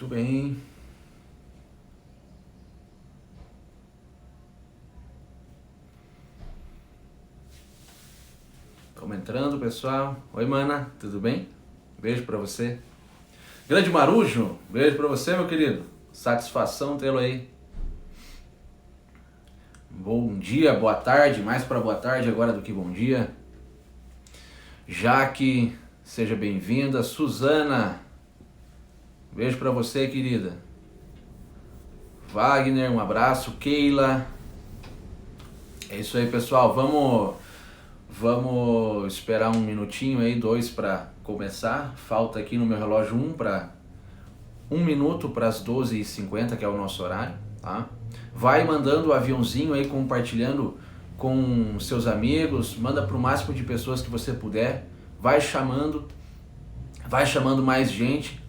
Muito bem. Vamos entrando, pessoal. Oi, mana, tudo bem? Beijo pra você. Grande Marujo, beijo pra você, meu querido. Satisfação tê-lo aí. Bom dia, boa tarde, mais para boa tarde agora do que bom dia. Jaque, seja bem-vinda. Suzana, beijo pra você, querida. Wagner, um abraço. Keila. É isso aí, pessoal. Vamos esperar um minutinho aí, 2 para começar. Falta aqui no meu relógio 1 minuto para as 12h50, que é o nosso horário, tá? Vai mandando o aviãozinho aí, compartilhando com seus amigos, manda para o máximo de pessoas que você puder, vai chamando mais gente.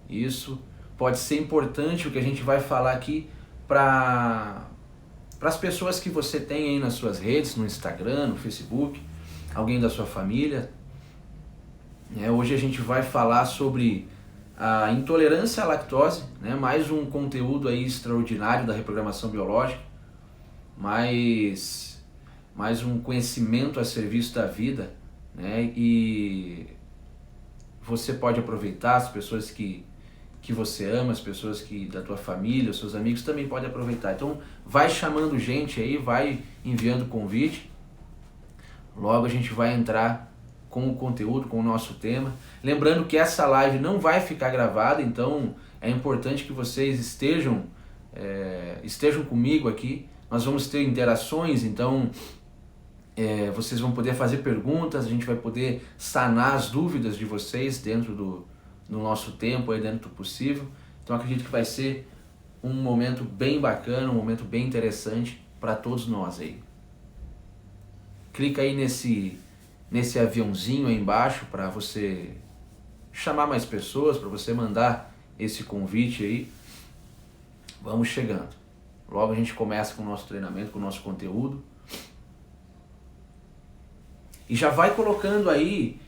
Isso pode ser importante o que a gente vai falar aqui para as pessoas que você tem aí nas suas redes, no Instagram, no Facebook, alguém da sua família. Hoje a gente vai falar sobre a intolerância à lactose, né? Mais um conteúdo aí extraordinário da reprogramação biológica, mais um conhecimento a serviço da vida, né? E você pode aproveitar, as pessoas que você ama, as pessoas da tua família, os seus amigos também podem aproveitar. Então vai chamando gente aí, vai enviando convite. Logo a gente vai entrar com o conteúdo, com o nosso tema. Lembrando que essa live não vai ficar gravada, então é importante que vocês estejam comigo aqui. Nós vamos ter interações, então vocês vão poder fazer perguntas, a gente vai poder sanar as dúvidas de vocês dentro do nosso tempo, aí dentro do possível. Então acredito que vai ser um momento bem bacana, um momento bem interessante para todos nós aí. Clica aí nesse aviãozinho aí embaixo para você chamar mais pessoas, para você mandar esse convite aí. Vamos chegando. Logo a gente começa com o nosso treinamento, com o nosso conteúdo. E já vai colocando aí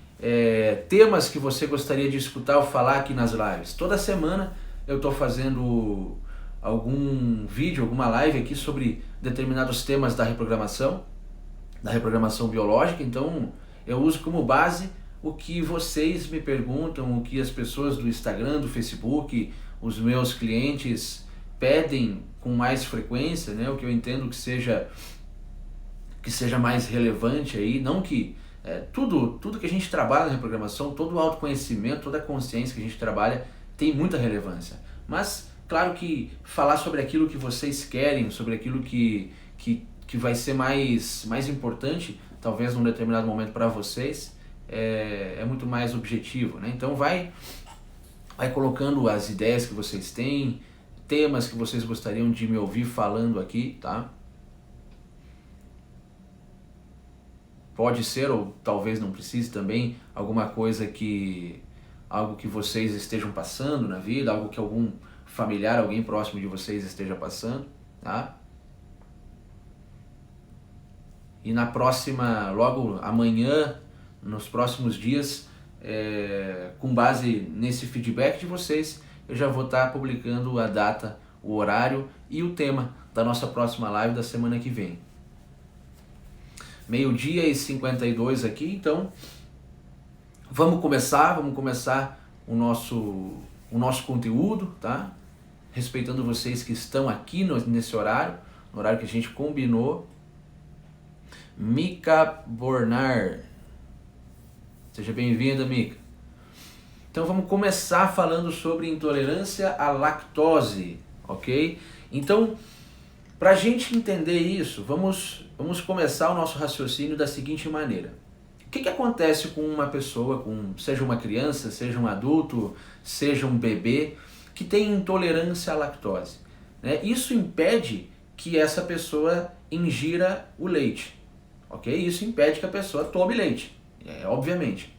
temas que você gostaria de escutar ou falar aqui nas lives. Toda semana eu estou fazendo algum vídeo, alguma live aqui sobre determinados temas da reprogramação biológica. Então eu uso como base o que vocês me perguntam, o que as pessoas do Instagram, do Facebook, os meus clientes pedem com mais frequência, né? O que eu entendo que seja mais relevante aí, não que tudo que a gente trabalha na reprogramação, todo o autoconhecimento, toda a consciência que a gente trabalha tem muita relevância. Mas, claro que falar sobre aquilo que vocês querem, sobre aquilo que vai ser mais importante, talvez num determinado momento para vocês, é muito mais objetivo, né? Então vai colocando as ideias que vocês têm, temas que vocês gostariam de me ouvir falando aqui, tá? Pode ser, ou talvez não precise também, algo que vocês estejam passando na vida, algo que algum familiar, alguém próximo de vocês esteja passando, tá? E na próxima, logo amanhã, nos próximos dias, com base nesse feedback de vocês, eu já vou estar publicando a data, o horário e o tema da nossa próxima live da semana que vem. 12h52 aqui, então vamos começar o nosso conteúdo, tá? Respeitando vocês que estão aqui nesse horário, no horário que a gente combinou. Mica Bornar, seja bem-vinda, Mica. Então vamos começar falando sobre intolerância à lactose, ok? Então, para a gente entender isso, vamos começar o nosso raciocínio da seguinte maneira. O que acontece com uma pessoa, seja uma criança, seja um adulto, seja um bebê, que tem intolerância à lactose, né? Isso impede que essa pessoa ingira o leite, ok? Isso impede que a pessoa tome leite, obviamente.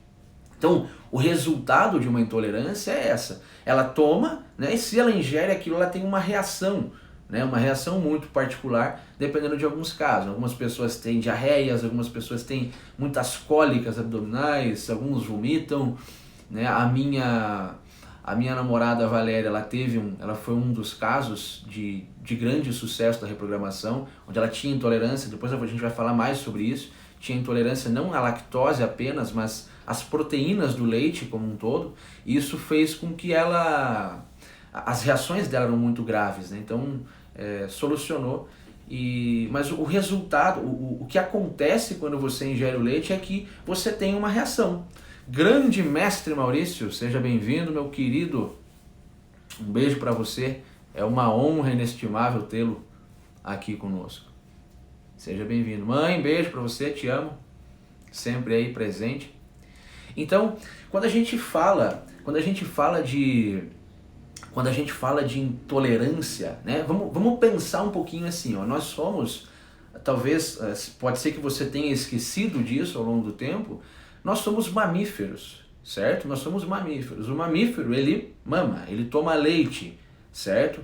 Então, o resultado de uma intolerância é essa. Ela toma, né, e se ela ingere aquilo, ela tem uma reação, né, uma reação muito particular, dependendo de alguns casos. Algumas pessoas têm diarreias, algumas pessoas têm muitas cólicas abdominais, alguns vomitam, né? A minha namorada Valéria, ela foi um dos casos de grande sucesso da reprogramação, onde ela tinha intolerância, depois a gente vai falar mais sobre isso, tinha intolerância não à lactose apenas, mas às proteínas do leite como um todo, e isso fez com que as reações dela eram muito graves, né? Então solucionou. Mas o resultado, o que acontece quando você ingere o leite é que você tem uma reação. Grande mestre Maurício, seja bem-vindo, meu querido. Um beijo para você. É uma honra inestimável tê-lo aqui conosco. Seja bem-vindo. Mãe, beijo para você, te amo. Sempre aí presente. Então, quando a gente fala de intolerância, né? Vamos pensar um pouquinho assim, ó. Nós somos, talvez, pode ser que você tenha esquecido disso ao longo do tempo, nós somos mamíferos, certo? Nós somos mamíferos. O mamífero, ele mama, ele toma leite, certo?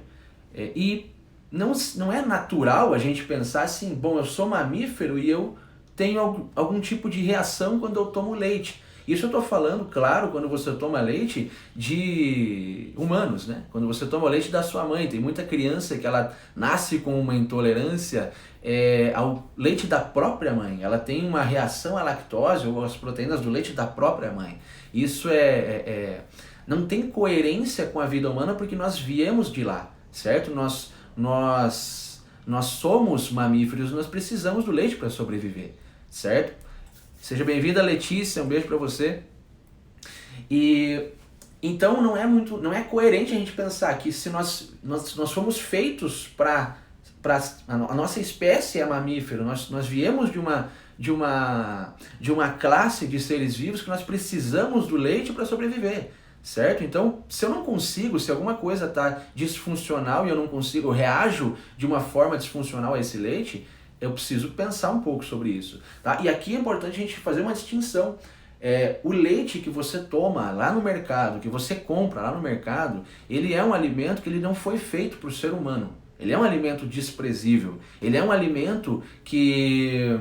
E não é natural a gente pensar assim, bom, eu sou mamífero e eu tenho algum tipo de reação quando eu tomo leite. Isso eu estou falando, claro, quando você toma leite de humanos, né? Quando você toma o leite da sua mãe. Tem muita criança que ela nasce com uma intolerância ao leite da própria mãe. Ela tem uma reação à lactose ou às proteínas do leite da própria mãe. Isso não tem coerência com a vida humana porque nós viemos de lá, certo? Nós somos mamíferos, nós precisamos do leite para sobreviver, certo? Seja bem-vinda, Letícia, um beijo para você. E então não é coerente a gente pensar que se nós fomos feitos a nossa espécie é mamífero, nós viemos de uma classe de seres vivos que nós precisamos do leite para sobreviver, certo? Então, se alguma coisa está disfuncional e eu não consigo, eu reajo de uma forma disfuncional a esse leite, eu preciso pensar um pouco sobre isso, tá? E aqui é importante a gente fazer uma distinção. O leite que você toma lá no mercado, que você compra lá no mercado, ele é um alimento que ele não foi feito para o ser humano. Ele é um alimento desprezível. Ele é um alimento que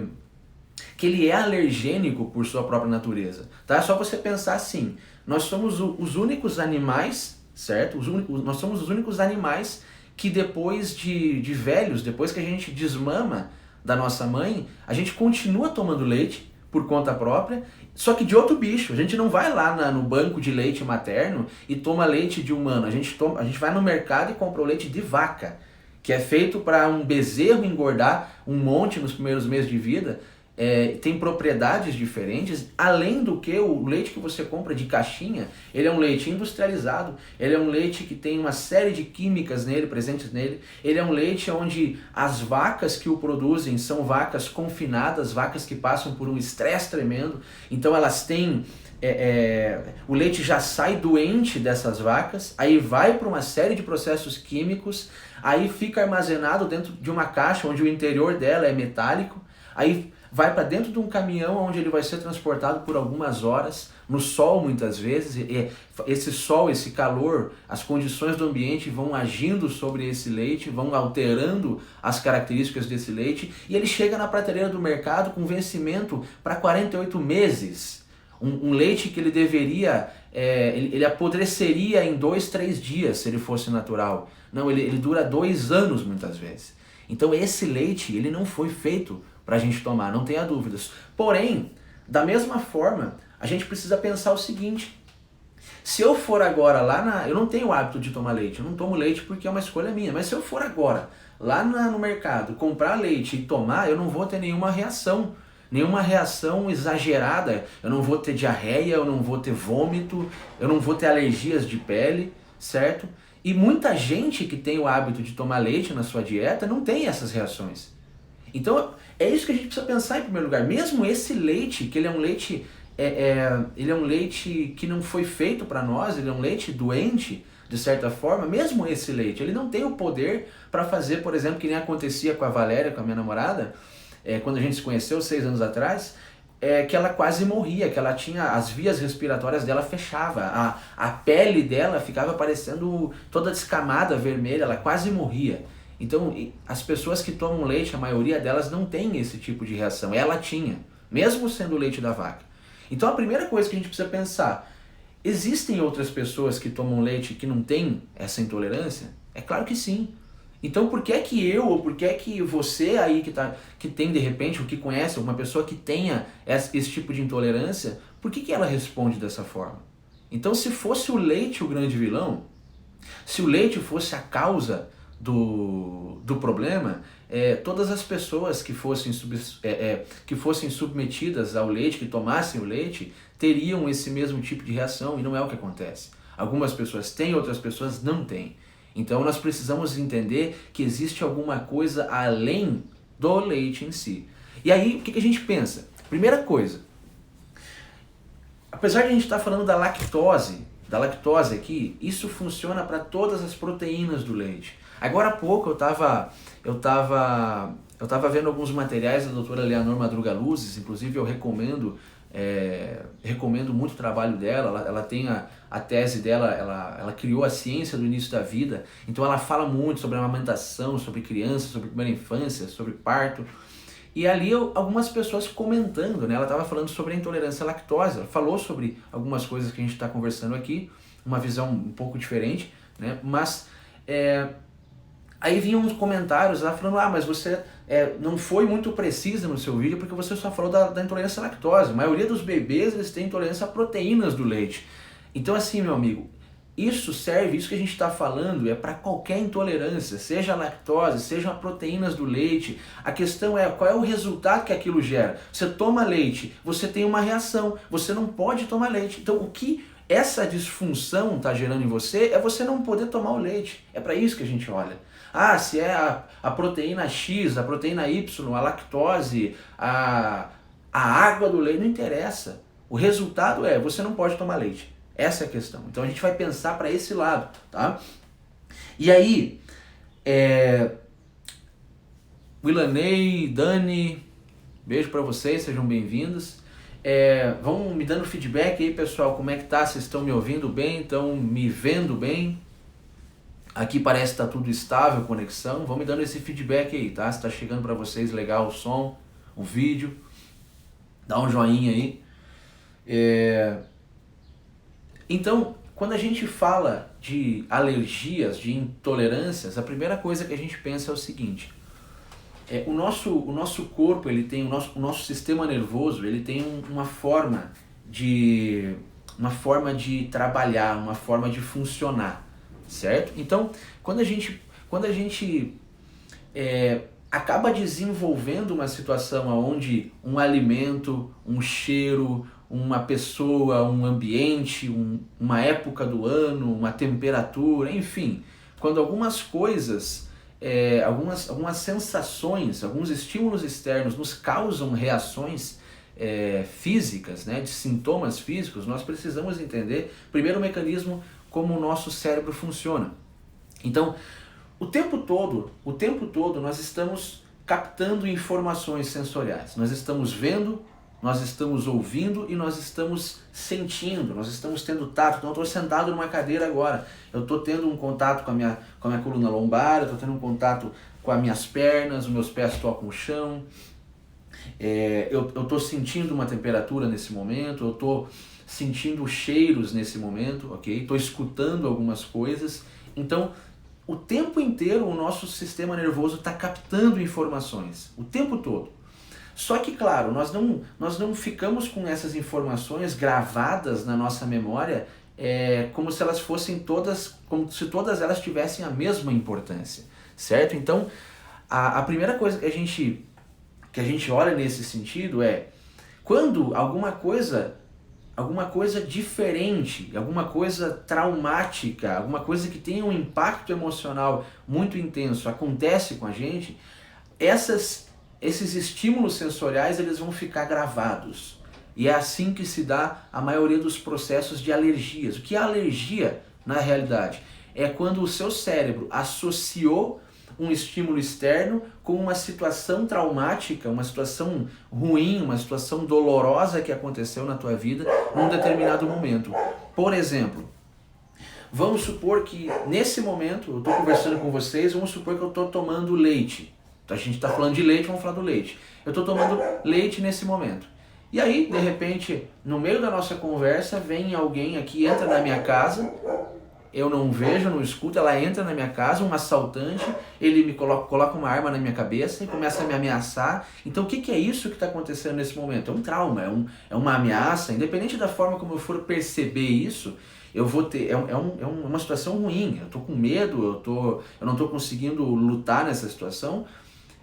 ele é alergênico por sua própria natureza, tá? É só você pensar assim, nós somos os únicos animais, certo? Nós somos os únicos animais que depois de velhos, depois que a gente desmama da nossa mãe, a gente continua tomando leite por conta própria, só que de outro bicho. A gente não vai lá no banco de leite materno e toma leite de humano. A gente vai no mercado e compra o leite de vaca, que é feito para um bezerro engordar um monte nos primeiros meses de vida. Tem propriedades diferentes, além do que o leite que você compra de caixinha, ele é um leite industrializado, ele é um leite que tem uma série de químicas presentes nele, ele é um leite onde as vacas que o produzem são vacas confinadas, vacas que passam por um estresse tremendo, então elas têm o leite já sai doente dessas vacas, aí vai para uma série de processos químicos, aí fica armazenado dentro de uma caixa onde o interior dela é metálico, aí vai para dentro de um caminhão onde ele vai ser transportado por algumas horas, no sol muitas vezes, e esse sol, esse calor, as condições do ambiente vão agindo sobre esse leite, vão alterando as características desse leite, e ele chega na prateleira do mercado com vencimento para 48 meses. Um leite que ele deveria, ele apodreceria em 2, 3 dias se ele fosse natural. Não, ele dura 2 anos muitas vezes. Então esse leite, ele não foi feito para a gente tomar, não tenha dúvidas. Porém, da mesma forma, a gente precisa pensar o seguinte: se eu for agora eu não tenho o hábito de tomar leite, eu não tomo leite porque é uma escolha minha, mas se eu for agora lá no mercado comprar leite e tomar, eu não vou ter nenhuma reação exagerada, eu não vou ter diarreia, eu não vou ter vômito, eu não vou ter alergias de pele, certo? E muita gente que tem o hábito de tomar leite na sua dieta não tem essas reações. Então, é isso que a gente precisa pensar em primeiro lugar. Mesmo esse leite, que ele é um leite, ele é um leite que não foi feito para nós, ele é um leite doente, de certa forma, mesmo esse leite, ele não tem o poder para fazer, por exemplo, que nem acontecia com a Valéria, com a minha namorada, quando a gente se conheceu 6 anos atrás, que ela quase morria, que ela tinha, as vias respiratórias dela fechava, a pele dela ficava parecendo toda descamada, vermelha, ela quase morria. Então, as pessoas que tomam leite, a maioria delas não tem esse tipo de reação. Ela tinha, mesmo sendo o leite da vaca. Então, a primeira coisa que a gente precisa pensar, Existem outras pessoas que tomam leite que não têm essa intolerância? É claro que sim. Então por que é que eu, ou por que é que você aí que tem de repente, ou que conhece uma pessoa que tenha esse tipo de intolerância, por que ela responde dessa forma? Então se fosse o leite o grande vilão, se o leite fosse a causa do problema, todas as pessoas que fossem submetidas ao leite, que tomassem o leite, teriam esse mesmo tipo de reação, e não é o que acontece. Algumas pessoas têm, outras pessoas não têm. Então nós precisamos entender que existe alguma coisa além do leite em si. E aí, o que a gente pensa? Primeira coisa, apesar de a gente estar falando da lactose aqui, isso funciona para todas as proteínas do leite. Agora há pouco eu tava vendo alguns materiais da doutora Leonor Madruga Luzes, inclusive eu recomendo muito o trabalho dela. Ela tem a tese dela, ela criou a ciência do início da vida, então ela fala muito sobre amamentação, sobre criança, sobre primeira infância, sobre parto. E ali algumas pessoas comentando, né? Ela estava falando sobre a intolerância à lactose, ela falou sobre algumas coisas que a gente está conversando aqui, uma visão um pouco diferente, né? Mas aí vinham uns comentários lá falando, mas você não foi muito precisa no seu vídeo porque você só falou da intolerância à lactose. A maioria dos bebês eles têm intolerância a proteínas do leite. Então assim, meu amigo, isso que a gente está falando é para qualquer intolerância, seja a lactose, seja a proteínas do leite. A questão é qual é o resultado que aquilo gera. Você toma leite, você tem uma reação, você não pode tomar leite. Então o que essa disfunção está gerando em você é você não poder tomar o leite. É para isso que a gente olha. Se é a proteína X, a proteína Y, a lactose, a água do leite, não interessa. O resultado é você não pode tomar leite. Essa é a questão. Então a gente vai pensar para esse lado, tá? E aí, Willanei, Dani, beijo para vocês, sejam bem-vindos. Vão me dando feedback aí, pessoal, como é que tá? Vocês estão me ouvindo bem? Estão me vendo bem? Aqui parece que tá tudo estável, conexão. Vão me dando esse feedback aí, tá? Se tá chegando para vocês legal o som, o vídeo, dá um joinha aí. Então, quando a gente fala de alergias, de intolerâncias, a primeira coisa que a gente pensa é o seguinte: o nosso corpo, ele tem o nosso sistema nervoso, ele tem uma forma de trabalhar, uma forma de funcionar, certo? Então, quando a gente acaba desenvolvendo uma situação onde um alimento, um cheiro, uma pessoa, um ambiente, uma época do ano, uma temperatura, enfim, quando algumas coisas, algumas sensações, alguns estímulos externos nos causam reações físicas, né, de sintomas físicos, nós precisamos entender primeiro o mecanismo como o nosso cérebro funciona. Então, o tempo todo nós estamos captando informações sensoriais, nós estamos vendo, nós estamos ouvindo e nós estamos sentindo, nós estamos tendo tato. Então eu estou sentado numa cadeira agora, eu estou tendo um contato com a minha coluna lombar, eu estou tendo um contato com as minhas pernas, os meus pés tocam o chão, eu estou sentindo uma temperatura nesse momento, eu estou sentindo cheiros nesse momento, ok? Estou escutando algumas coisas. Então, o tempo inteiro o nosso sistema nervoso está captando informações, o tempo todo. Só que, claro, nós não ficamos com essas informações gravadas na nossa memória como se elas fossem como se todas elas tivessem a mesma importância, certo? Então, a primeira coisa que a gente olha nesse sentido é quando alguma coisa diferente, alguma coisa traumática, alguma coisa que tenha um impacto emocional muito intenso acontece com a gente, esses estímulos sensoriais eles vão ficar gravados. E é assim que se dá a maioria dos processos de alergias. O que é alergia, na realidade? É quando o seu cérebro associou um estímulo externo com uma situação traumática, uma situação ruim, uma situação dolorosa que aconteceu na tua vida num determinado momento. Por exemplo, vamos supor que nesse momento, eu estou conversando com vocês, vamos supor que eu estou tomando leite. Então a gente está falando de leite, vamos falar do leite. Eu estou tomando leite nesse momento. E aí, de repente, no meio da nossa conversa, vem alguém aqui, entra na minha casa, eu não vejo, não escuto, ela entra na minha casa, um assaltante, ele me coloca uma arma na minha cabeça e começa a me ameaçar. Então o que é isso que está acontecendo nesse momento? É um trauma, é uma ameaça, independente da forma como eu for perceber isso, eu vou ter, uma situação ruim, eu estou com medo, eu não estou conseguindo lutar nessa situação,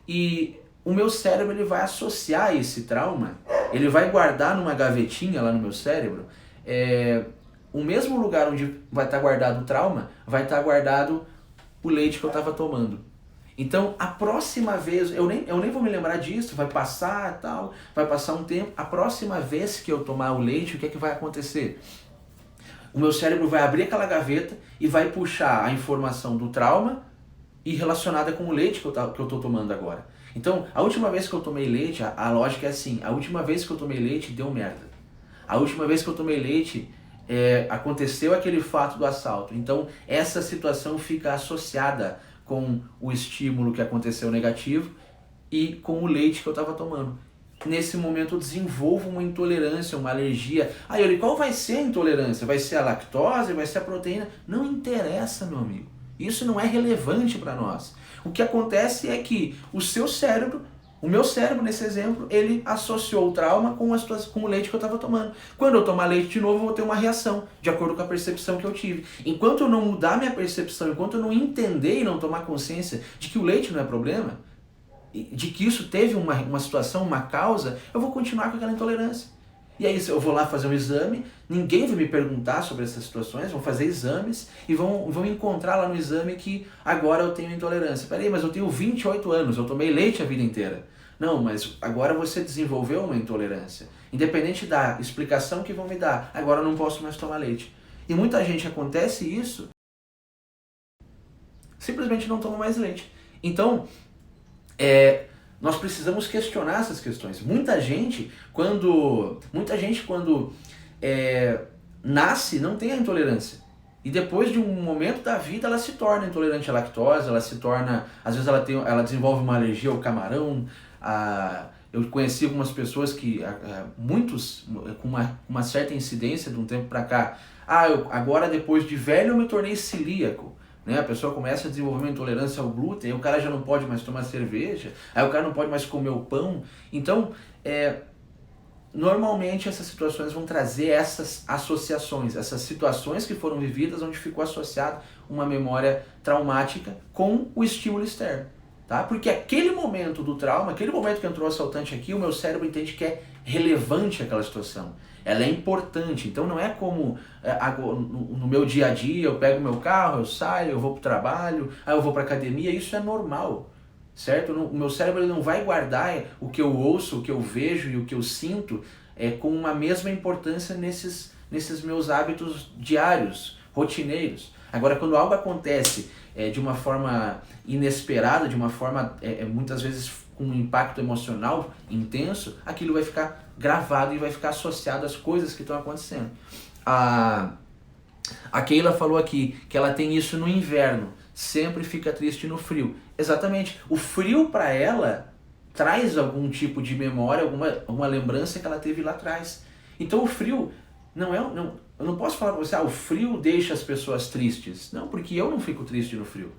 e o meu cérebro ele vai associar esse trauma, ele vai guardar numa gavetinha lá no meu cérebro, o mesmo lugar onde vai estar guardado o trauma, vai estar guardado o leite que eu estava tomando. Então, a próxima vez, eu nem vou me lembrar disso, vai passar tal, vai passar um tempo, a próxima vez que eu tomar o leite, o que é que vai acontecer? O meu cérebro vai abrir aquela gaveta e vai puxar a informação do trauma e relacionada com o leite que eu estou tomando agora. Então, a última vez que eu tomei leite, a lógica é assim, a última vez que eu tomei leite deu merda. A última vez que eu tomei leite, aconteceu aquele fato do assalto. Então, essa situação fica associada com o estímulo que aconteceu negativo e com o leite que eu estava tomando. Nesse momento eu desenvolvo uma intolerância, uma alergia. Aí, qual vai ser a intolerância? Vai ser a lactose? Vai ser a proteína? Não interessa, meu amigo. Isso não é relevante para nós. O que acontece é que o meu cérebro, nesse exemplo, ele associou o trauma com o leite que eu estava tomando. Quando eu tomar leite de novo, eu vou ter uma reação, de acordo com a percepção que eu tive. Enquanto eu não mudar minha percepção, enquanto eu não entender e não tomar consciência de que o leite não é problema, de que isso teve uma situação, uma causa, eu vou continuar com aquela intolerância. E aí eu vou lá fazer um exame, ninguém vai me perguntar sobre essas situações, vão fazer exames e vão encontrar lá no exame que agora eu tenho intolerância. Peraí, mas eu tenho 28 anos, eu tomei leite a vida inteira. Não, mas agora você desenvolveu uma intolerância. Independente da explicação que vão me dar, agora eu não posso mais tomar leite. E muita gente acontece isso, simplesmente não toma mais leite. Então, nós precisamos questionar essas questões. Muita gente quando nasce, não tem a intolerância. E depois de um momento da vida, ela se torna intolerante à lactose, às vezes ela desenvolve uma alergia ao camarão. Eu conheci algumas pessoas muitos com uma certa incidência de um tempo para cá. Agora depois de velho eu me tornei celíaco. Né? A pessoa começa a desenvolver uma intolerância ao glúten, aí o cara já não pode mais tomar cerveja, aí o cara não pode mais comer o pão. Então, normalmente essas situações vão trazer essas associações, essas situações que foram vividas onde ficou associado uma memória traumática com o estímulo externo. Tá? Porque aquele momento do trauma, aquele momento que entrou o assaltante aqui, o meu cérebro entende que é relevante aquela situação. Ela é importante, então não é como no meu dia a dia, eu pego meu carro, eu saio, eu vou para o trabalho, aí eu vou para a academia, isso é normal, certo? O meu cérebro ele não vai guardar o que eu ouço, o que eu vejo e o que eu sinto com uma mesma importância nesses meus hábitos diários, rotineiros. Agora, quando algo acontece de uma forma inesperada, de uma forma muitas vezes com um impacto emocional intenso, aquilo vai ficar gravado e vai ficar associado às coisas que estão acontecendo. A Keila falou aqui que ela tem isso no inverno, sempre fica triste no frio. Exatamente, o frio para ela traz algum tipo de memória, alguma lembrança que ela teve lá atrás. Então o frio eu não posso falar para você, o frio deixa as pessoas tristes. Não, porque eu não fico triste no frio.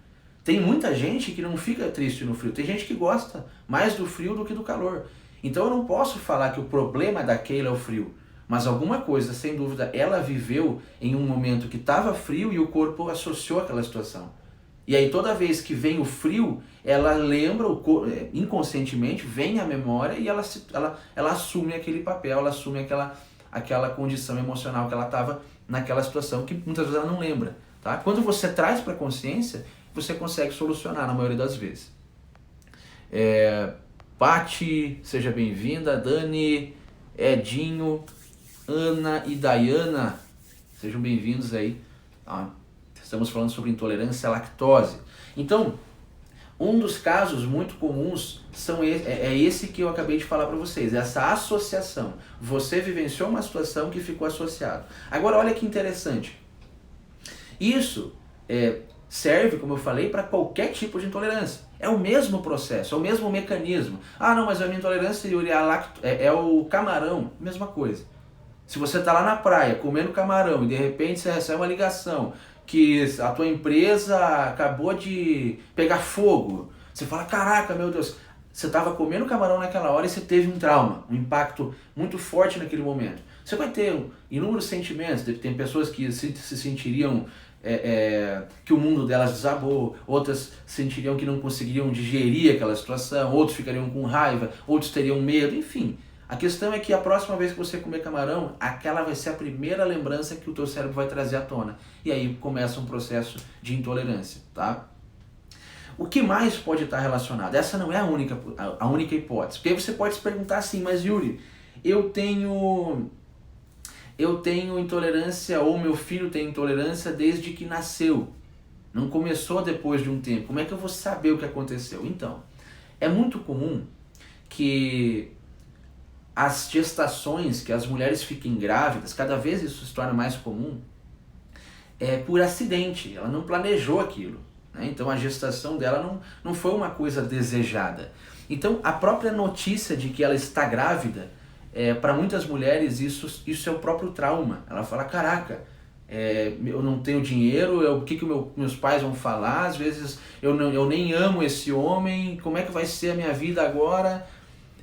Tem muita gente que não fica triste no frio. Tem gente que gosta mais do frio do que do calor. Então eu não posso falar que o problema da Keila é o frio. Mas alguma coisa, sem dúvida, ela viveu em um momento que estava frio e o corpo associou aquela situação. E aí toda vez que vem o frio, ela lembra, inconscientemente, vem a memória e ela assume aquele papel, ela assume aquela condição emocional que ela estava naquela situação que muitas vezes ela não lembra. Tá? Quando você traz para a consciência, você consegue solucionar na maioria das vezes. Pati, seja bem-vinda. Dani, Edinho, Ana e Dayana, sejam bem-vindos aí. Tá? Estamos falando sobre intolerância à lactose. Então, um dos casos muito comuns é esse que eu acabei de falar para vocês, essa associação. Você vivenciou uma situação que ficou associada. Agora, olha que interessante. Isso serve, como eu falei, para qualquer tipo de intolerância. É o mesmo processo, é o mesmo mecanismo. Ah, não, mas a minha intolerância, Yuri, é o camarão. Mesma coisa. Se você está lá na praia comendo camarão e de repente você recebe uma ligação que a tua empresa acabou de pegar fogo, você fala, caraca, meu Deus, você estava comendo camarão naquela hora e você teve um trauma, um impacto muito forte naquele momento. Você vai ter inúmeros sentimentos, tem pessoas que se sentiriam que o mundo delas desabou, outras sentiriam que não conseguiriam digerir aquela situação, outros ficariam com raiva, outros teriam medo, enfim. A questão é que a próxima vez que você comer camarão, aquela vai ser a primeira lembrança que o teu cérebro vai trazer à tona. E aí começa um processo de intolerância, tá? O que mais pode estar relacionado? Essa não é a única hipótese. Porque aí você pode se perguntar assim, mas Yuri, eu tenho intolerância, ou meu filho tem intolerância desde que nasceu. Não começou depois de um tempo. Como é que eu vou saber o que aconteceu? Então, é muito comum que as gestações, que as mulheres fiquem grávidas, cada vez isso se torna mais comum, por acidente. Ela não planejou aquilo, né? Então a gestação dela não foi uma coisa desejada. Então a própria notícia de que ela está grávida, para muitas mulheres isso é o próprio trauma. Ela fala, caraca, eu não tenho dinheiro, o que meus pais vão falar, às vezes eu nem amo esse homem, como é que vai ser a minha vida agora?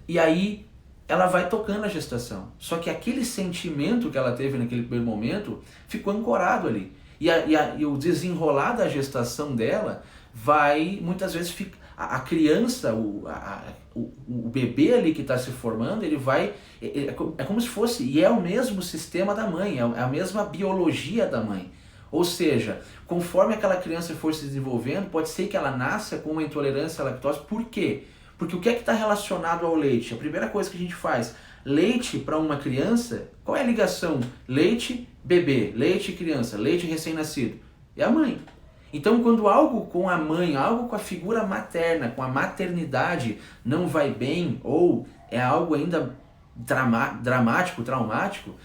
E aí ela vai tocando a gestação. Só que aquele sentimento que ela teve naquele primeiro momento ficou ancorado ali. E o desenrolar da gestação dela vai, muitas vezes, a criança, o bebê ali que está se formando, ele vai, é como se fosse, e é o mesmo sistema da mãe, é a mesma biologia da mãe. Ou seja, conforme aquela criança for se desenvolvendo, pode ser que ela nasça com uma intolerância à lactose. Por quê? Porque o que é que está relacionado ao leite? A primeira coisa que a gente faz, leite para uma criança, qual é a ligação? Leite, bebê, leite, criança, leite, recém-nascido. É a mãe. Então, quando algo com a mãe, algo com a figura materna, com a maternidade não vai bem, ou é algo ainda dramático, traumático,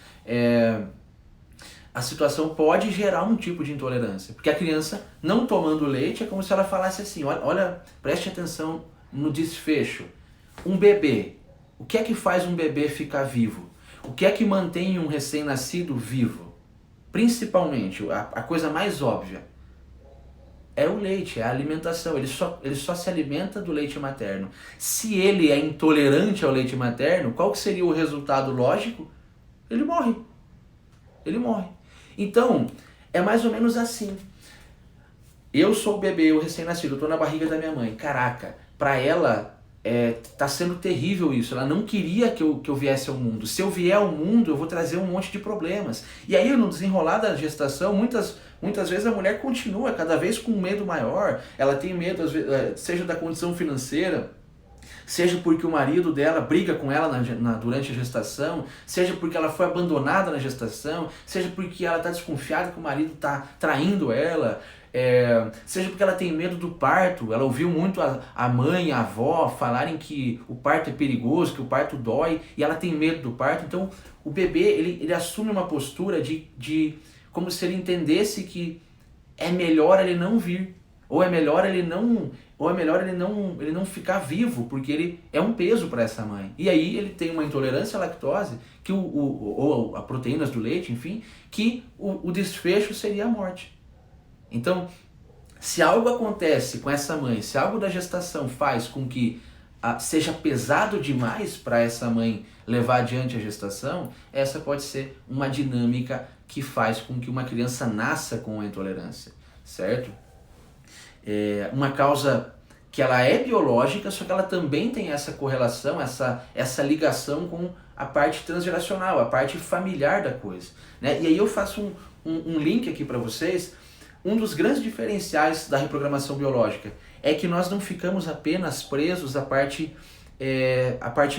a situação pode gerar um tipo de intolerância. Porque a criança não tomando leite é como se ela falasse assim, olha, preste atenção no desfecho. Um bebê, o que é que faz um bebê ficar vivo? O que é que mantém um recém-nascido vivo? Principalmente, a coisa mais óbvia é o leite, é a alimentação. Ele só se alimenta do leite materno. Se ele é intolerante ao leite materno, qual que seria o resultado lógico? Ele morre. Ele morre. Então, é mais ou menos assim. Eu sou o bebê, eu recém-nascido, eu tô na barriga da minha mãe. Caraca, para ela tá sendo terrível isso. Ela não queria que eu viesse ao mundo. Se eu vier ao mundo, eu vou trazer um monte de problemas. E aí, no desenrolar da gestação, muitas vezes a mulher continua cada vez com um medo maior. Ela tem medo, às vezes, seja da condição financeira, seja porque o marido dela briga com ela durante a gestação, seja porque ela foi abandonada na gestação, seja porque ela está desconfiada que o marido está traindo ela, seja porque ela tem medo do parto. Ela ouviu muito a mãe, a avó falarem que o parto é perigoso, que o parto dói, e ela tem medo do parto. Então o bebê ele assume uma postura de como se ele entendesse que é melhor ele não vir, ou é melhor ele não ficar vivo, porque ele é um peso para essa mãe. E aí ele tem uma intolerância à lactose, ou a proteínas do leite, enfim, que o desfecho seria a morte. Então, se algo acontece com essa mãe, se algo da gestação faz com que seja pesado demais para essa mãe levar adiante a gestação, essa pode ser uma dinâmica que faz com que uma criança nasça com a intolerância, certo? Uma causa que ela é biológica, só que ela também tem essa correlação, essa ligação com a parte transgeracional, a parte familiar da coisa, né? E aí eu faço um link aqui para vocês. Um dos grandes diferenciais da reprogramação biológica é que nós não ficamos apenas presos à parte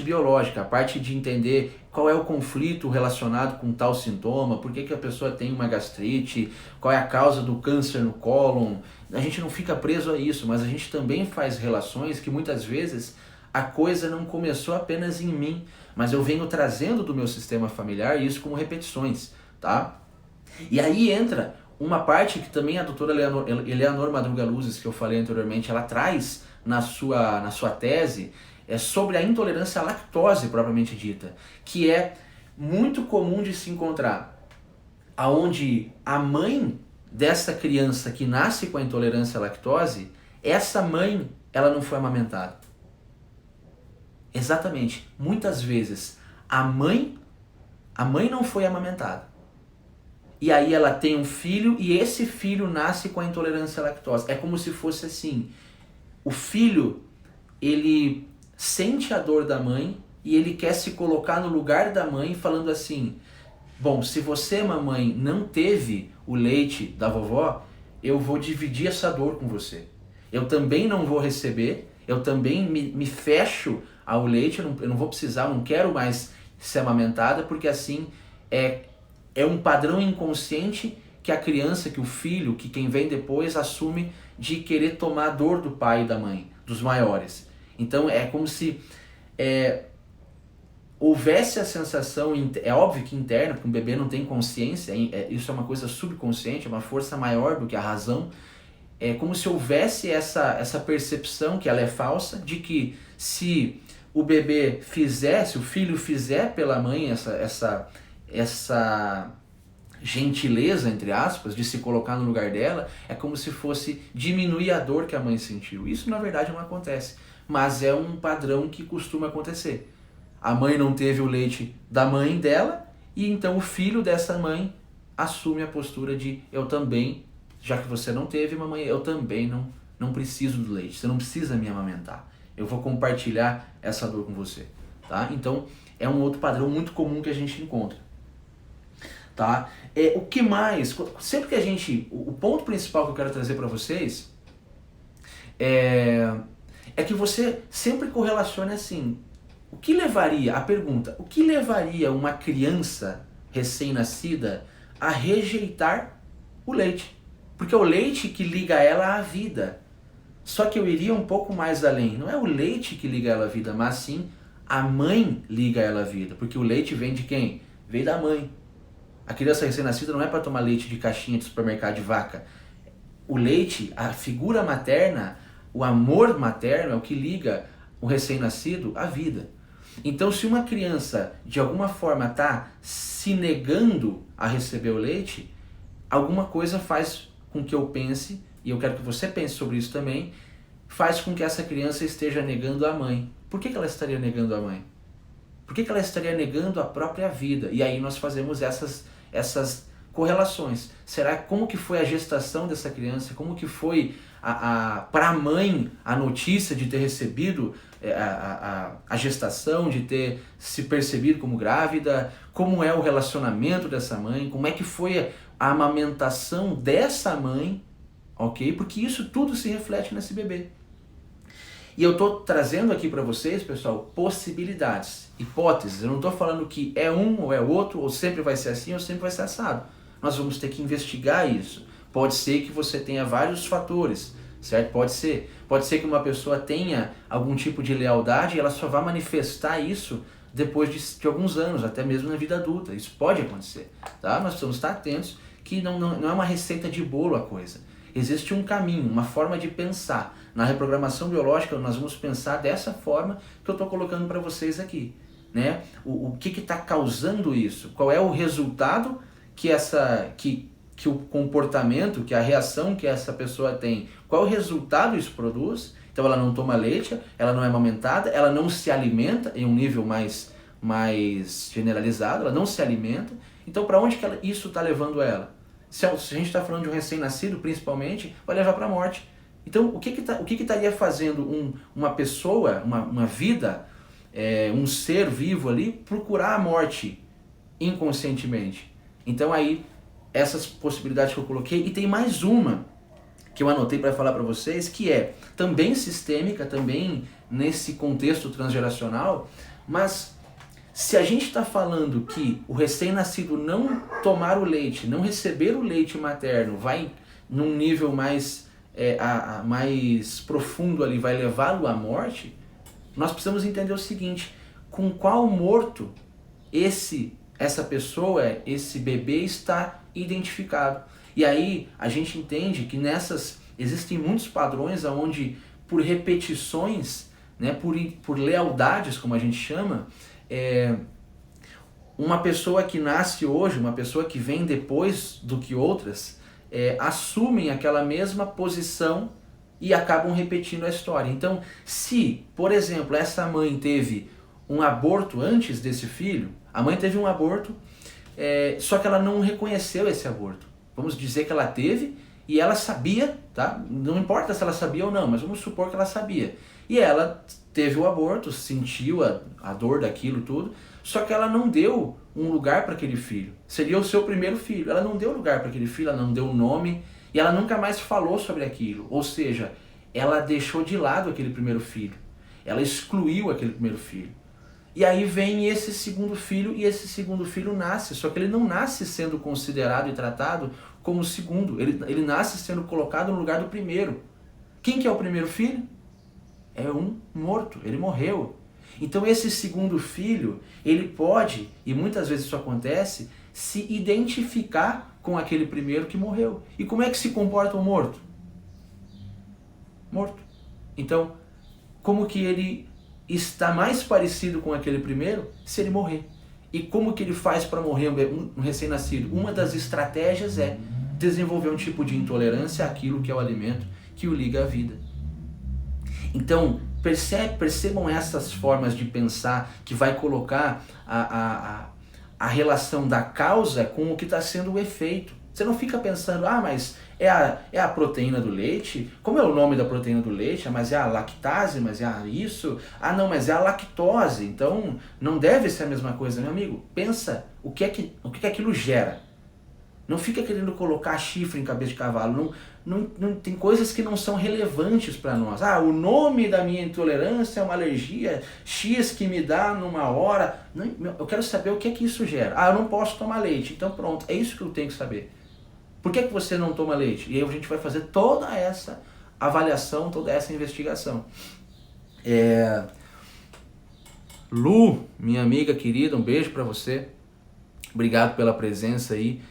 biológica, a parte de entender qual é o conflito relacionado com tal sintoma, por que a pessoa tem uma gastrite, qual é a causa do câncer no cólon. A gente não fica preso a isso, mas a gente também faz relações que muitas vezes a coisa não começou apenas em mim, mas eu venho trazendo do meu sistema familiar isso como repetições, tá? E aí entra uma parte que também a doutora Eleanor Madruga Luzes, que eu falei anteriormente, ela traz na sua tese é sobre a intolerância à lactose propriamente dita, que é muito comum de se encontrar, aonde a mãe dessa criança que nasce com a intolerância à lactose, essa mãe, ela não foi amamentada. Exatamente. Muitas vezes a mãe não foi amamentada. E aí ela tem um filho e esse filho nasce com a intolerância à lactose. É como se fosse assim, o filho, ele sente a dor da mãe e ele quer se colocar no lugar da mãe falando assim, bom, se você, mamãe, não teve o leite da vovó, eu vou dividir essa dor com você. Eu também não vou receber, eu também me fecho ao leite, eu não vou precisar, não quero mais ser amamentada, porque assim é um padrão inconsciente que a criança, que o filho, que quem vem depois assume de querer tomar a dor do pai e da mãe, dos maiores. Então é como se houvesse a sensação, é óbvio que interna, porque um bebê não tem consciência, isso é uma coisa subconsciente, é uma força maior do que a razão, é como se houvesse essa percepção, que ela é falsa, de que se o bebê fizer, se o filho fizer pela mãe essa gentileza, entre aspas, de se colocar no lugar dela, é como se fosse diminuir a dor que a mãe sentiu. Isso na verdade não acontece, mas é um padrão que costuma acontecer. A mãe não teve o leite da mãe dela, e então o filho dessa mãe assume a postura de eu também, já que você não teve, mamãe, eu também não preciso do leite, você não precisa me amamentar. Eu vou compartilhar essa dor com você. Tá? Então é um outro padrão muito comum que a gente encontra. Tá? O que mais? Sempre que a gente... O ponto principal que eu quero trazer para vocês é que você sempre correlacione assim. O que levaria, a pergunta, o que levaria uma criança recém-nascida a rejeitar o leite? Porque é o leite que liga ela à vida. Só que eu iria um pouco mais além. Não é o leite que liga ela à vida, mas sim a mãe liga ela à vida. Porque o leite vem de quem? Vem da mãe. A criança recém-nascida não é para tomar leite de caixinha de supermercado de vaca. O leite, a figura materna, o amor materno é o que liga o recém-nascido à vida. Então, se uma criança de alguma forma está se negando a receber o leite, alguma coisa faz com que eu pense, e eu quero que você pense sobre isso também, faz com que essa criança esteja negando a mãe. Por que ela estaria negando a mãe? Por que ela estaria negando a própria vida? E aí nós fazemos essas correlações. Será como que foi a gestação dessa criança? Como que foi para a mãe a notícia de ter recebido a gestação, de ter se percebido como grávida? Como é o relacionamento dessa mãe? Como é que foi a amamentação dessa mãe? Ok? Porque isso tudo se reflete nesse bebê. E eu estou trazendo aqui para vocês, pessoal, possibilidades, hipóteses. Eu não estou falando que é um ou é outro, ou sempre vai ser assim ou sempre vai ser assado. Nós vamos ter que investigar isso. Pode ser que você tenha vários fatores, certo? Pode ser que uma pessoa tenha algum tipo de lealdade e ela só vai manifestar isso depois de alguns anos, até mesmo na vida adulta. Isso pode acontecer, tá? Nós precisamos estar atentos que não é uma receita de bolo a coisa. Existe um caminho, uma forma de pensar. Na reprogramação biológica nós vamos pensar dessa forma que eu estou colocando para vocês aqui. Né? O que está causando isso? Qual é o resultado que o comportamento, que a reação que essa pessoa tem, qual o resultado isso produz? Então ela não toma leite, ela não é amamentada, ela não se alimenta em um nível mais generalizado, ela não se alimenta. Então para onde que isso está levando ela? Se a gente está falando de um recém-nascido, principalmente, vai levar para a morte. Então, o que estaria fazendo uma pessoa, uma vida, um ser vivo ali, procurar a morte inconscientemente? Então, aí, essas possibilidades que eu coloquei, e tem mais uma que eu anotei para falar para vocês, que é também sistêmica, também nesse contexto transgeracional, mas se a gente está falando que o recém-nascido não tomar o leite, não receber o leite materno, vai num nível mais profundo ali, vai levá-lo à morte, nós precisamos entender o seguinte: com qual morto essa pessoa, esse bebê está identificado. E aí a gente entende que existem muitos padrões onde por repetições, né, por lealdades, como a gente chama, uma pessoa que nasce hoje, uma pessoa que vem depois do que outras, assumem aquela mesma posição e acabam repetindo a história. Então, se, por exemplo, essa mãe teve um aborto antes desse filho, a mãe teve um aborto, só que ela não reconheceu esse aborto. Vamos dizer que ela teve e ela sabia, tá? Não importa se ela sabia ou não, mas vamos supor que ela sabia. E ela teve o aborto, sentiu a dor daquilo tudo, só que ela não deu um lugar para aquele filho. Seria o seu primeiro filho. Ela não deu lugar para aquele filho, ela não deu nome e ela nunca mais falou sobre aquilo. Ou seja, ela deixou de lado aquele primeiro filho. Ela excluiu aquele primeiro filho. E aí vem esse segundo filho e esse segundo filho nasce. Só que ele não nasce sendo considerado e tratado como o segundo. Ele nasce sendo colocado no lugar do primeiro. Quem que é o primeiro filho? É um morto, ele morreu. Então esse segundo filho, ele pode, e muitas vezes isso acontece, se identificar com aquele primeiro que morreu. E como é que se comporta um morto? Morto. Então, como que ele está mais parecido com aquele primeiro se ele morrer? E como que ele faz para morrer um recém-nascido? Uma das estratégias é desenvolver um tipo de intolerância àquilo que é o alimento que o liga à vida. Então, percebam essas formas de pensar que vai colocar a relação da causa com o que está sendo o efeito. Você não fica pensando, mas é a proteína do leite? Como é o nome da proteína do leite? Mas é a lactase, mas é isso? Não, mas é a lactose. Então, não deve ser a mesma coisa, meu amigo. Pensa o que aquilo gera. Não fica querendo colocar chifre em cabeça de cavalo. Não, tem coisas que não são relevantes para nós. O nome da minha intolerância é uma alergia X que me dá numa hora. Não, eu quero saber o que é que isso gera. Eu não posso tomar leite. Então pronto, é isso que eu tenho que saber. Por que você não toma leite? E aí a gente vai fazer toda essa avaliação, toda essa investigação. Lu, minha amiga querida, um beijo para você. Obrigado pela presença aí.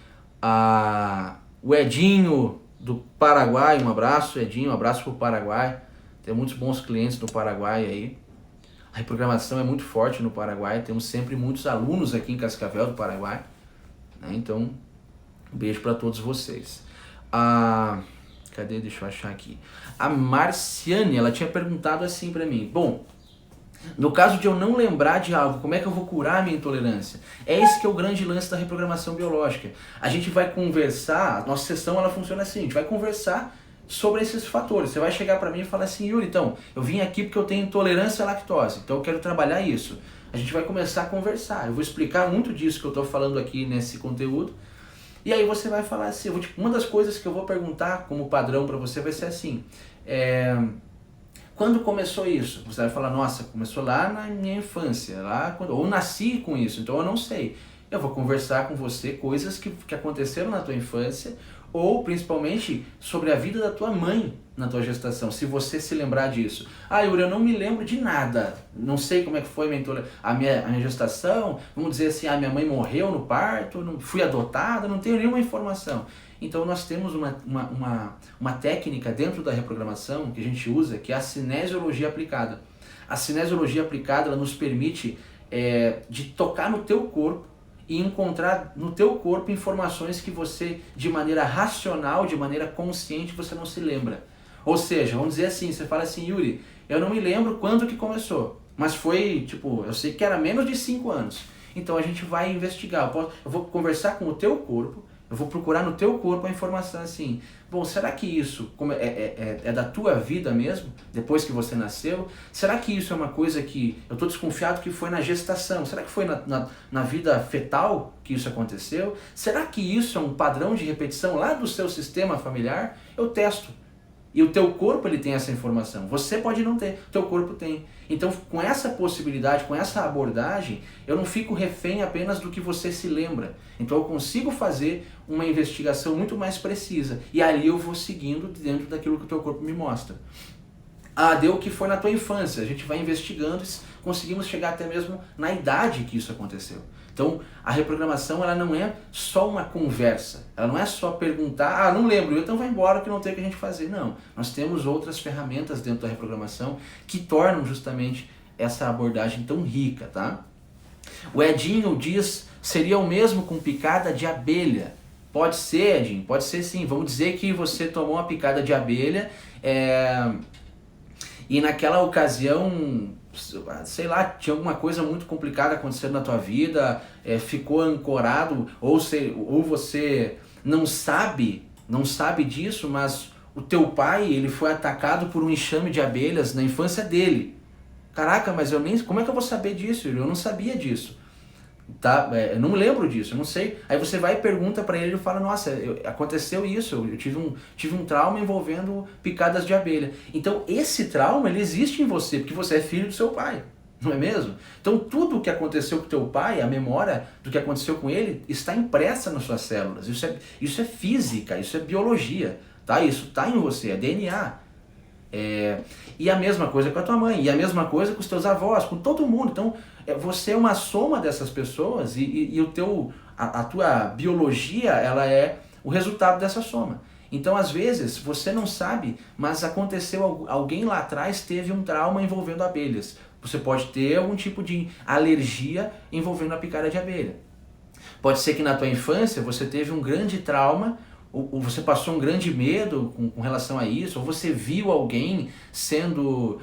O Edinho do Paraguai, um abraço, Edinho, um abraço pro Paraguai. Tem muitos bons clientes no Paraguai aí. A reprogramação é muito forte no Paraguai, temos sempre muitos alunos aqui em Cascavel do Paraguai, né? Então, um beijo para todos vocês. Cadê? Deixa eu achar aqui. A Marciane, ela tinha perguntado assim para mim, bom, no caso de eu não lembrar de algo, como é que eu vou curar a minha intolerância? Esse que é o grande lance da reprogramação biológica. A gente vai conversar, a nossa sessão ela funciona assim, a gente vai conversar sobre esses fatores. Você vai chegar para mim e falar assim, Yuri, então, eu vim aqui porque eu tenho intolerância à lactose, então eu quero trabalhar isso. A gente vai começar a conversar, eu vou explicar muito disso que eu estou falando aqui nesse conteúdo, e aí você vai falar assim, uma das coisas que eu vou perguntar como padrão para você vai ser assim, quando começou isso? Você vai falar, nossa, começou lá na minha infância, ou nasci com isso, então eu não sei. Eu vou conversar com você coisas que aconteceram na tua infância, ou principalmente sobre a vida da tua mãe na tua gestação, se você se lembrar disso. Yuri, eu não me lembro de nada, não sei como é que foi a minha gestação, vamos dizer assim, minha mãe morreu no parto, não fui adotada, não tenho nenhuma informação. Então nós temos uma técnica dentro da reprogramação que a gente usa, que é a cinesiologia aplicada. A cinesiologia aplicada ela nos permite de tocar no teu corpo e encontrar no teu corpo informações que você, de maneira racional, de maneira consciente, você não se lembra. Ou seja, vamos dizer assim, você fala assim, Yuri, eu não me lembro quando que começou, mas foi, eu sei que era menos de 5 anos. Então a gente vai investigar, eu vou conversar com o teu corpo, eu vou procurar no teu corpo a informação assim, bom, será que isso é da tua vida mesmo, depois que você nasceu? Será que isso é uma coisa que eu estou desconfiado que foi na gestação? Será que foi na vida fetal que isso aconteceu? Será que isso é um padrão de repetição lá do seu sistema familiar? Eu testo. E o teu corpo ele tem essa informação. Você pode não ter, o teu corpo tem. Então, com essa possibilidade, com essa abordagem, eu não fico refém apenas do que você se lembra. Então, eu consigo fazer uma investigação muito mais precisa. E ali eu vou seguindo dentro daquilo que o teu corpo me mostra. Deu o que foi na tua infância. A gente vai investigando e conseguimos chegar até mesmo na idade que isso aconteceu. Então, a reprogramação ela não é só uma conversa, ela não é só perguntar, não lembro, então vai embora que não tem o que a gente fazer. Não, nós temos outras ferramentas dentro da reprogramação que tornam justamente essa abordagem tão rica, tá? O Edinho diz, seria o mesmo com picada de abelha. Pode ser, Edinho, pode ser sim. Vamos dizer que você tomou uma picada de abelha e naquela ocasião, sei lá, tinha alguma coisa muito complicada acontecendo na tua vida, ficou ancorado, ou você não sabe disso, mas o teu pai, ele foi atacado por um enxame de abelhas na infância dele. Caraca, mas como é que eu vou saber disso? Eu não sabia disso. Tá? Eu não lembro disso, eu não sei. Aí você vai e pergunta pra ele, ele fala, nossa, aconteceu isso, eu tive um trauma envolvendo picadas de abelha. Então esse trauma, ele existe em você, porque você é filho do seu pai, não é mesmo? Então tudo o que aconteceu com teu pai, a memória do que aconteceu com ele, está impressa nas suas células. Isso é física, isso é biologia, tá? Isso está em você, é DNA. E a mesma coisa com a tua mãe, e a mesma coisa com os teus avós, com todo mundo. Então você é uma soma dessas pessoas e a tua biologia, ela é o resultado dessa soma. Então às vezes você não sabe, mas aconteceu, alguém lá atrás teve um trauma envolvendo abelhas. Você pode ter algum tipo de alergia envolvendo a picada de abelha. Pode ser que na tua infância você teve um grande trauma, ou você passou um grande medo com relação a isso, ou você viu alguém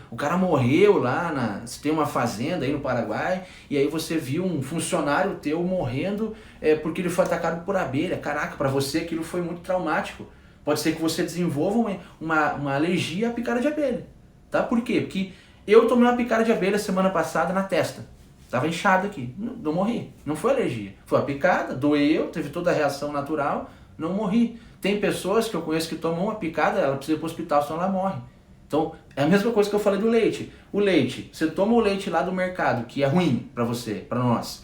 o cara morreu lá, você tem uma fazenda aí no Paraguai, e aí você viu um funcionário teu morrendo porque ele foi atacado por abelha. Caraca, para você aquilo foi muito traumático. Pode ser que você desenvolva uma alergia à picada de abelha. Tá? Por quê? Porque eu tomei uma picada de abelha semana passada na testa. Tava inchado aqui, não morri. Não foi alergia. Foi a picada, doeu, teve toda a reação natural, não morri. Tem pessoas que eu conheço que tomam uma picada, ela precisa ir para o hospital, senão ela morre. Então, é a mesma coisa que eu falei do leite. O leite, você toma o leite lá do mercado, que é ruim para você, para nós.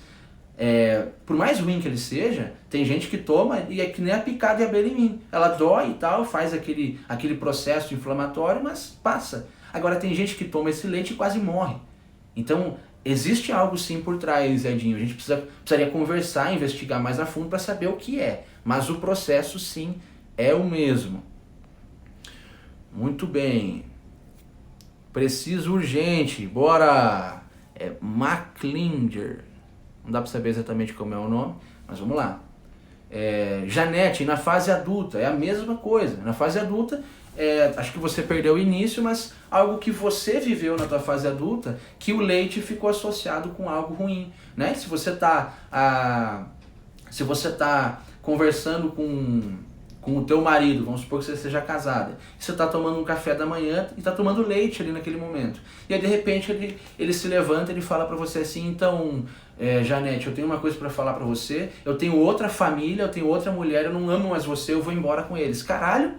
Por mais ruim que ele seja, tem gente que toma e é que nem a picada de abelha em mim. Ela dói e tal, faz aquele processo inflamatório, mas passa. Agora tem gente que toma esse leite e quase morre. Então, existe algo sim por trás, Edinho. A gente precisaria conversar, investigar mais a fundo para saber o que é. Mas o processo sim é o mesmo. Muito bem. Preciso urgente. Bora! McClinger. Não dá para saber exatamente como é o nome, mas vamos lá. Janete, na fase adulta, é a mesma coisa. Na fase adulta, acho que você perdeu o início, mas algo que você viveu na tua fase adulta, que o leite ficou associado com algo ruim, né? Se você tá conversando com o teu marido, vamos supor que você seja casada, você está tomando um café da manhã e está tomando leite ali naquele momento, e aí de repente ele se levanta e ele fala para você assim, então, Janete, eu tenho uma coisa para falar para você, eu tenho outra família, eu tenho outra mulher, eu não amo mais você, eu vou embora com eles. Caralho,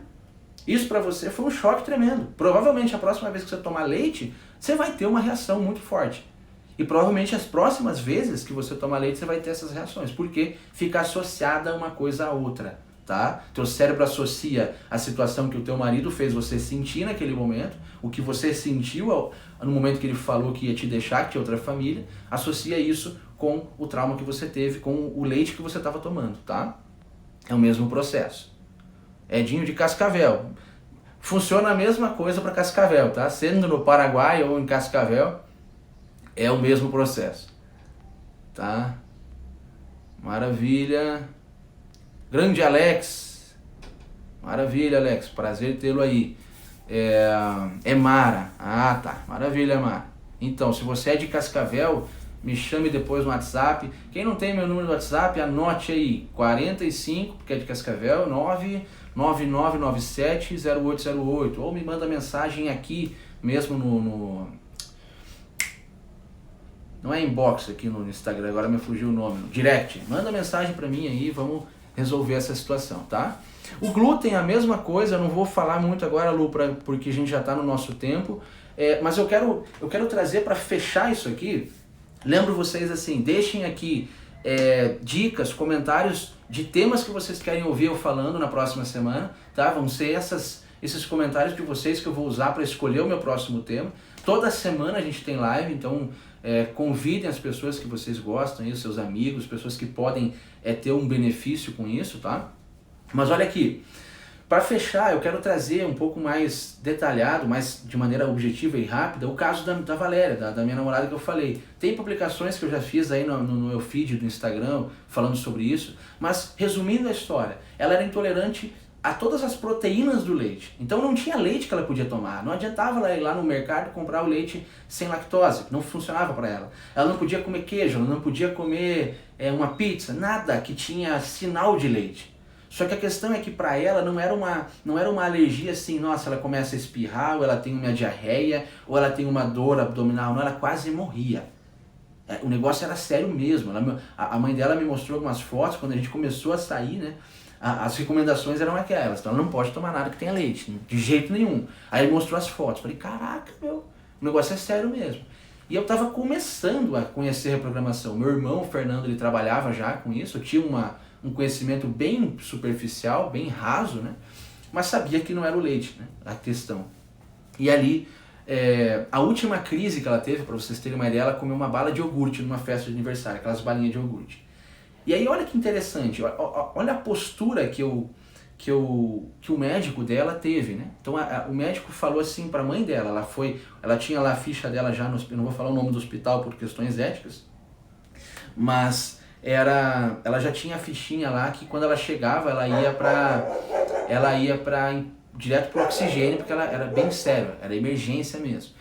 isso para você foi um choque tremendo. Provavelmente a próxima vez que você tomar leite, você vai ter uma reação muito forte. E provavelmente as próximas vezes que você tomar leite, você vai ter essas reações, porque fica associada uma coisa à outra. Tá? Teu cérebro associa a situação que o teu marido fez você sentir naquele momento, o que você sentiu no momento que ele falou que ia te deixar, que tinha outra família, associa isso com o trauma que você teve, com o leite que você estava tomando, tá? É o mesmo processo. Edinho de Cascavel. Funciona a mesma coisa para Cascavel, tá? Sendo no Paraguai ou em Cascavel, é o mesmo processo, tá? Maravilha. Grande Alex, maravilha Alex, prazer tê-lo aí. Mara, tá, maravilha Mara. Então, se você é de Cascavel, me chame depois no WhatsApp. Quem não tem meu número no WhatsApp, anote aí, 45, porque é de Cascavel, 999970808, ou me manda mensagem aqui mesmo não é inbox aqui no Instagram, agora me fugiu o nome, no direct. Manda mensagem pra mim aí, vamos resolver essa situação, tá? O glúten é a mesma coisa, eu não vou falar muito agora, Lu, porque a gente já está no nosso tempo, mas eu quero trazer para fechar isso aqui. Lembro vocês assim, deixem aqui dicas, comentários de temas que vocês querem ouvir eu falando na próxima semana, tá? Vão ser esses comentários de vocês que eu vou usar para escolher o meu próximo tema. toda semana a gente tem live, então convidem as pessoas que vocês gostam, os seus amigos, pessoas que podem ter um benefício com isso, tá? Mas olha aqui, para fechar, eu quero trazer um pouco mais detalhado, mais de maneira objetiva e rápida, o caso da Valéria, da minha namorada que eu falei. Tem publicações que eu já fiz aí no meu feed do Instagram falando sobre isso, mas resumindo a história, ela era intolerante a todas as proteínas do leite. Então não tinha leite que ela podia tomar. Não adiantava ela ir lá no mercado e comprar o leite sem lactose, não funcionava para ela. Ela não podia comer queijo, ela não podia comer uma pizza, nada que tinha sinal de leite. Só que a questão é que para ela não era uma alergia assim, nossa, ela começa a espirrar, ou ela tem uma diarreia, ou ela tem uma dor abdominal, não, ela quase morria. O negócio era sério mesmo. A mãe dela me mostrou algumas fotos, quando a gente começou a sair, né? As recomendações eram aquelas, então ela não pode tomar nada que tenha leite, de jeito nenhum. Aí ele mostrou as fotos, falei, caraca, o negócio é sério mesmo. E eu estava começando a conhecer a reprogramação. Meu irmão, o Fernando, ele trabalhava já com isso, eu tinha um conhecimento bem superficial, bem raso, né? Mas sabia que não era o leite, né? A questão. E ali, a última crise que ela teve, para vocês terem uma ideia, ela comeu uma bala de iogurte numa festa de aniversário, aquelas balinhas de iogurte. E aí olha que interessante, olha a postura que o médico dela teve, né? Então o médico falou assim para a mãe dela, ela tinha lá a ficha dela já no hospital, não vou falar o nome do hospital por questões éticas, mas ela já tinha a fichinha lá que quando ela chegava ela ia direto pro oxigênio, porque ela era bem sério, era emergência mesmo.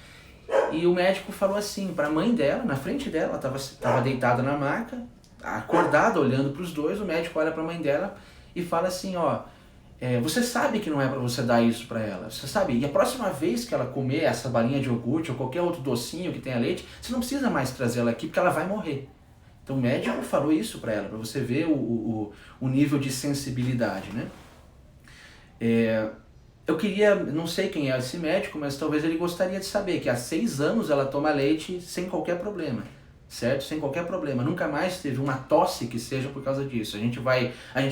E o médico falou assim para a mãe dela, na frente dela, ela estava deitada na maca, acordada, olhando para os dois, o médico olha para a mãe dela e fala assim, você sabe que não é para você dar isso para ela, você sabe, e a próxima vez que ela comer essa balinha de iogurte ou qualquer outro docinho que tenha leite, você não precisa mais trazer ela aqui porque ela vai morrer. Então o médico falou isso para ela, para você ver o nível de sensibilidade, né? Eu queria, não sei quem é esse médico, mas talvez ele gostaria de saber que há 6 anos ela toma leite sem qualquer problema. Certo? Sem qualquer problema. Nunca mais teve uma tosse que seja por causa disso. A gente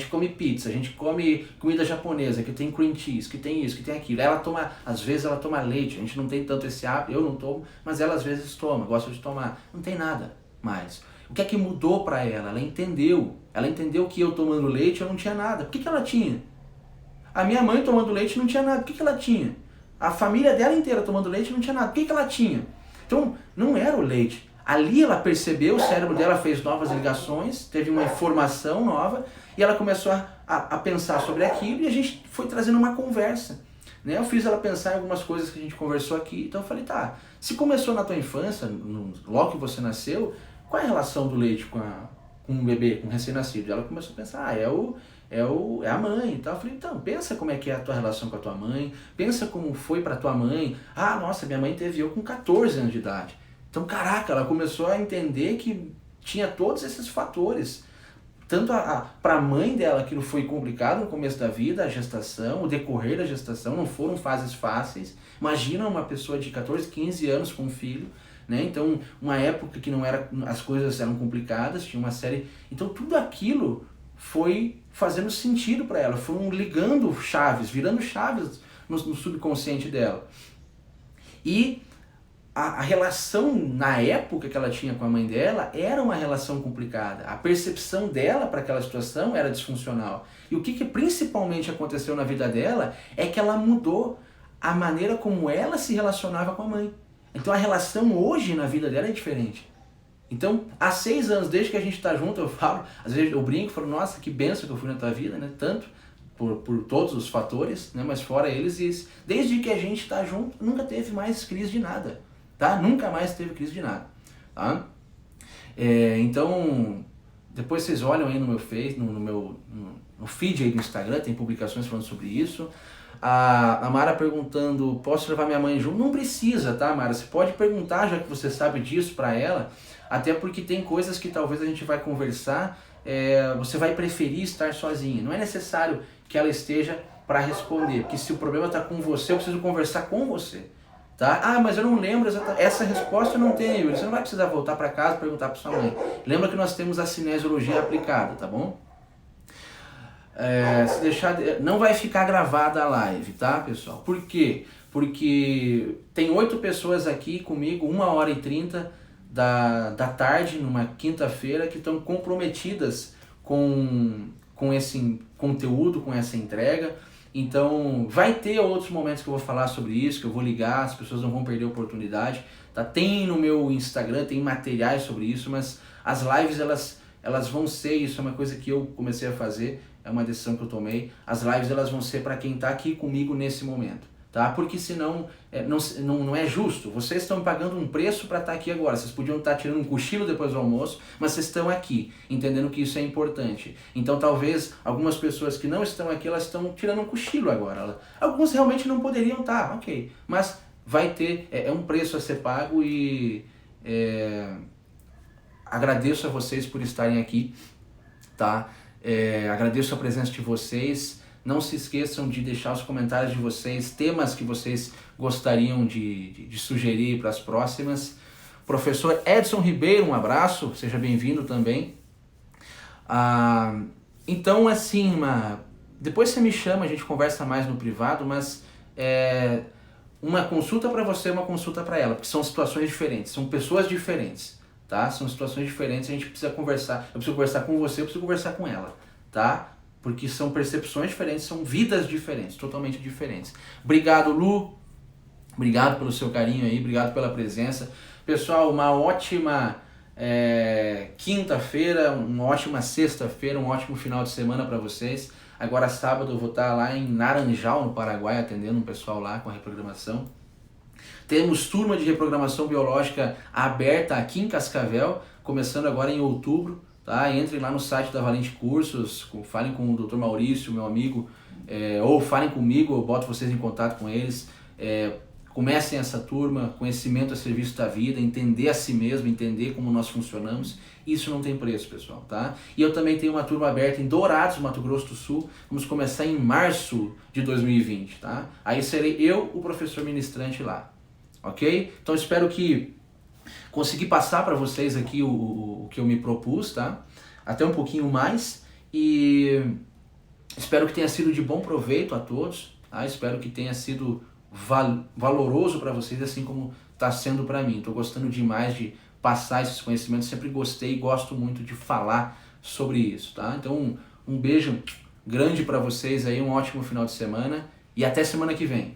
come pizza, a gente come comida japonesa, que tem cream cheese, que tem isso, que tem aquilo. Às vezes ela toma leite, a gente não tem tanto esse hábito, eu não tomo, mas ela às vezes toma, gosta de tomar. Não tem nada mais. O que é que mudou para ela? Ela entendeu que eu tomando leite eu não tinha nada. O que ela tinha? A minha mãe tomando leite não tinha nada. O que ela tinha? A família dela inteira tomando leite não tinha nada. O que ela tinha? Então, não era o leite. Ali ela percebeu, o cérebro dela fez novas ligações, teve uma informação nova e ela começou a pensar sobre aquilo e a gente foi trazendo uma conversa. Né? Eu fiz ela pensar em algumas coisas que a gente conversou aqui, então eu falei, tá, se começou na tua infância, logo que você nasceu, qual é a relação do leite com um bebê, com um recém-nascido? Ela começou a pensar, é a mãe e tal. Eu falei, então, pensa como é que é a tua relação com a tua mãe, pensa como foi pra tua mãe. Ah, nossa, minha mãe teve eu com 14 anos de idade. Então, caraca, ela começou a entender que tinha todos esses fatores. Tanto para a mãe dela aquilo foi complicado no começo da vida, a gestação, o decorrer da gestação, não foram fases fáceis. Imagina uma pessoa de 14, 15 anos com um filho, né? Então, uma época que as coisas eram complicadas, tinha uma série... Então, tudo aquilo foi fazendo sentido para ela, foram ligando chaves, virando chaves no subconsciente dela. E a relação na época que ela tinha com a mãe dela era uma relação complicada. A percepção dela para aquela situação era disfuncional. E o que principalmente aconteceu na vida dela é que ela mudou a maneira como ela se relacionava com a mãe. Então a relação hoje na vida dela é diferente. Então, há 6 anos, desde que a gente está junto, eu falo, às vezes eu brinco, falo, nossa, que bênção que eu fui na tua vida, né? Tanto por todos os fatores, né? Mas fora eles, desde que a gente está junto, nunca teve mais crise de nada. Tá? Nunca mais teve crise de nada, tá? Então, depois vocês olham aí no meu Face, no feed aí do Instagram, tem publicações falando sobre isso. A Mara perguntando, posso levar minha mãe junto? Não precisa, tá, Mara? Você pode perguntar, já que você sabe disso, pra ela, até porque tem coisas que talvez a gente vai conversar, você vai preferir estar sozinha. Não é necessário que ela esteja para responder, porque se o problema está com você, eu preciso conversar com você. Tá? Ah, mas eu não lembro exatamente. Essa resposta eu não tenho. Você não vai precisar voltar para casa e perguntar para sua mãe. Lembra que nós temos a cinesiologia aplicada, tá bom? Se deixar, não vai ficar gravada a live, tá, pessoal? Por quê? porque tem 8 pessoas aqui comigo, 1h30 da tarde, numa quinta-feira, que estão comprometidas com esse conteúdo, com essa entrega. Então vai ter outros momentos que eu vou falar sobre isso, que eu vou ligar, as pessoas não vão perder a oportunidade. Tá? Tem no meu Instagram, tem materiais sobre isso, mas as lives elas vão ser, isso é uma coisa que eu comecei a fazer, é uma decisão que eu tomei, as lives elas vão ser para quem está aqui comigo nesse momento. Tá? Porque senão não é justo. Vocês estão pagando um preço para estar aqui agora. Vocês podiam estar tirando um cochilo depois do almoço, mas vocês estão aqui, entendendo que isso é importante. Então talvez algumas pessoas que não estão aqui, elas estão tirando um cochilo agora. Alguns realmente não poderiam estar, ok. Mas vai ter, é um preço a ser pago e agradeço a vocês por estarem aqui, tá? Agradeço a presença de vocês. Não se esqueçam de deixar os comentários de vocês, temas que vocês gostariam de sugerir para as próximas. Professor Edson Ribeiro, um abraço, seja bem-vindo também. Então, assim, depois você me chama, a gente conversa mais no privado, mas uma consulta para você, uma consulta para ela, porque são situações diferentes, são pessoas diferentes, tá? São situações diferentes, a gente precisa conversar. Eu preciso conversar com você, eu preciso conversar com ela, tá? Porque são percepções diferentes, são vidas diferentes, totalmente diferentes. Obrigado, Lu. Obrigado pelo seu carinho aí, obrigado pela presença. Pessoal, uma ótima quinta-feira, uma ótima sexta-feira, um ótimo final de semana para vocês. Agora sábado eu vou estar lá em Naranjal, no Paraguai, atendendo um pessoal lá com a reprogramação. Temos turma de reprogramação biológica aberta aqui em Cascavel, começando agora em outubro. Tá? Entrem lá no site da Valente Cursos, falem com o Dr. Maurício, meu amigo, ou falem comigo, eu boto vocês em contato com eles. Comecem essa turma, conhecimento a serviço da vida, entender a si mesmo, entender como nós funcionamos. Isso não tem preço, pessoal, tá? E eu também tenho uma turma aberta em Dourados, Mato Grosso do Sul. Vamos começar em março de 2020, tá? Aí serei eu, o professor ministrante lá, ok? Então espero que consegui passar para vocês aqui o que eu me propus, tá? Até um pouquinho mais, e espero que tenha sido de bom proveito a todos, tá? Espero que tenha sido valoroso para vocês, assim como está sendo para mim. Estou gostando demais de passar esses conhecimentos, sempre gostei e gosto muito de falar sobre isso, tá? Então um beijo grande para vocês aí, um ótimo final de semana e até semana que vem.